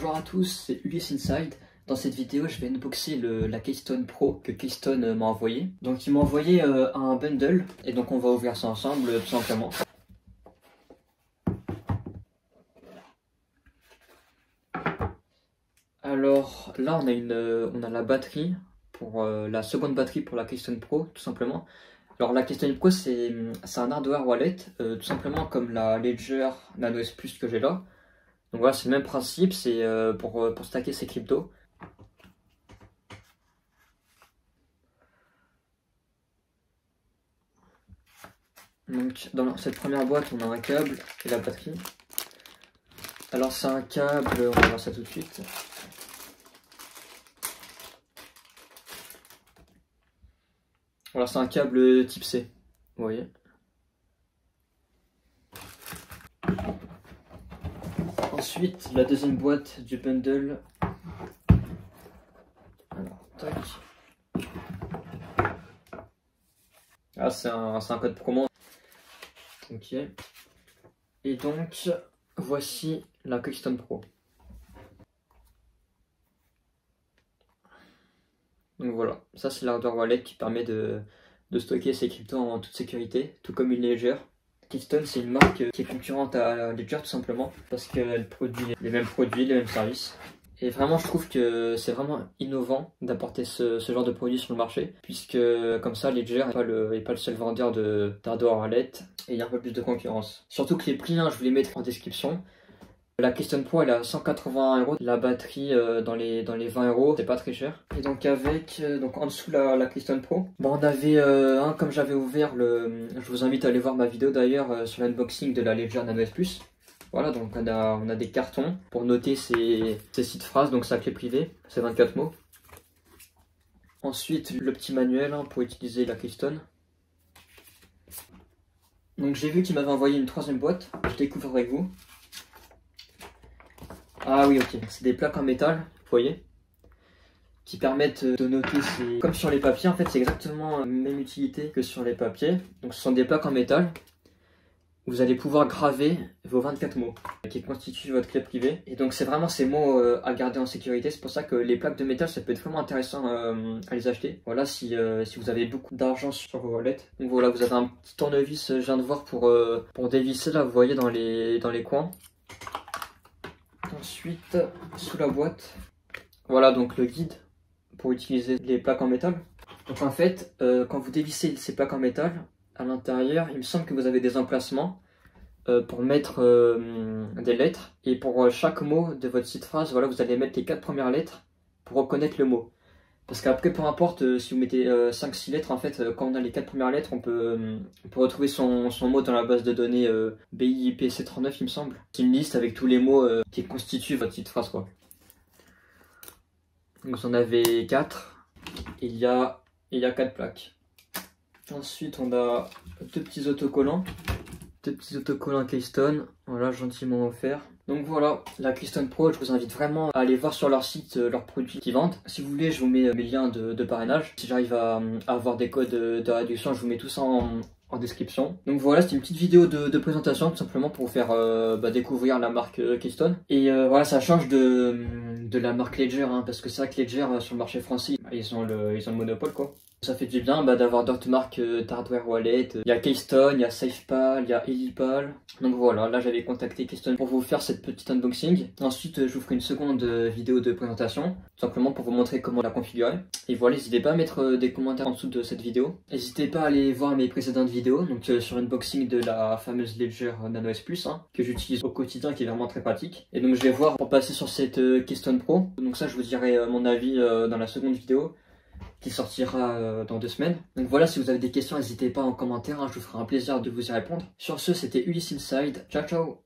Bonjour à tous, c'est Ulysse Inside. Dans cette vidéo, je vais unboxer la Keystone Pro que Keystone m'a envoyé. Donc il m'a envoyé un bundle et donc on va ouvrir ça ensemble tout simplement. Alors là on a la batterie pour la seconde batterie pour la Keystone Pro tout simplement. Alors la Keystone Pro c'est un hardware wallet tout simplement comme la Ledger Nano S Plus que j'ai là. Donc voilà, c'est le même principe, c'est pour stacker ses cryptos. Donc dans cette première boîte, on a un câble et la batterie. Alors c'est un câble, on va voir ça tout de suite. Voilà, c'est un câble type C, vous voyez. Ensuite, la deuxième boîte du bundle. Alors, tac. Ah, c'est un code promo. Ok. Et donc, voici la Keystone Pro. Donc voilà, ça c'est l'hardware wallet qui permet de stocker ses cryptos en toute sécurité, tout comme une Ledger. Keystone, c'est une marque qui est concurrente à Ledger tout simplement parce qu'elle produit les mêmes produits, les mêmes services. Et vraiment, je trouve que c'est vraiment innovant d'apporter ce genre de produit sur le marché puisque comme ça, Ledger n'est pas le seul vendeur d'hardware wallet et il y a un peu plus de concurrence. Surtout que les prix, je vous les mettrai en description. La Keystone Pro elle est à 181 €, la batterie dans les 20 €, c'est pas très cher. Et donc avec, donc en dessous la Keystone Pro, bon, on avait comme j'avais ouvert je vous invite à aller voir ma vidéo d'ailleurs sur l'unboxing de la Ledger Nano S Plus. Voilà, donc on a des cartons pour noter ces 6 phrases, donc sa clé privée, c'est 24 mots. Ensuite le petit manuel pour utiliser la Keystone. Donc j'ai vu qu'il m'avait envoyé une troisième boîte, je découvre avec vous. Ah oui, ok, c'est des plaques en métal, vous voyez, qui permettent de noter, comme sur les papiers, en fait c'est exactement la même utilité que sur les papiers. Donc ce sont des plaques en métal, vous allez pouvoir graver vos 24 mots qui constituent votre clé privée. Et donc c'est vraiment ces mots à garder en sécurité, c'est pour ça que les plaques de métal ça peut être vraiment intéressant à les acheter. Voilà, si vous avez beaucoup d'argent sur vos wallets. Donc voilà, vous avez un petit tournevis, je viens de voir, pour dévisser là, vous voyez dans les coins. Ensuite, sous la boîte, voilà donc le guide pour utiliser les plaques en métal. Donc en fait, quand vous dévissez ces plaques en métal, à l'intérieur, il me semble que vous avez des emplacements pour mettre des lettres. Et pour chaque mot de votre site phrase, voilà, vous allez mettre les 4 premières lettres pour reconnaître le mot. Parce qu'après, peu importe si vous mettez 5-6 lettres, en fait, quand on a les 4 premières lettres, on peut retrouver son mot dans la base de données BIPC39, il me semble. C'est une liste avec tous les mots qui constituent votre petite phrase, quoi. Donc vous en avez 4, et il y a 4 plaques. Ensuite, on a deux petits autocollants Keystone, voilà, gentiment offerts. Donc voilà, la Keystone Pro, je vous invite vraiment à aller voir sur leur site leurs produits qu'ils vendent. Si vous voulez, je vous mets mes liens de parrainage. Si j'arrive à avoir des codes de réduction, je vous mets tout ça en description. Donc voilà, c'était une petite vidéo de présentation tout simplement pour vous faire découvrir la marque Keystone. Et voilà, ça change de la marque Ledger, parce que c'est vrai que Ledger sur le marché français, ils ont le monopole, quoi. Ça fait du bien d'avoir d'autres marques d'hardware wallet. Il y a Keystone, il y a SafePal, il y a Elipal. Donc voilà, là j'avais contacté Keystone pour vous faire cette petite unboxing. Ensuite je vous ferai une seconde vidéo de présentation, tout simplement pour vous montrer comment la configurer. Et voilà, n'hésitez pas à mettre des commentaires en dessous de cette vidéo. N'hésitez pas à aller voir mes précédentes vidéos, donc sur l'unboxing de la fameuse Ledger Nano S Plus, que j'utilise au quotidien, qui est vraiment très pratique. Et donc je vais voir pour passer sur cette Keystone Pro. Donc ça je vous dirai mon avis dans la seconde vidéo, qui sortira dans 2 semaines. Donc voilà, si vous avez des questions, n'hésitez pas en commentaire, je vous ferai un plaisir de vous y répondre. Sur ce, c'était Ulysse Inside. Ciao ciao.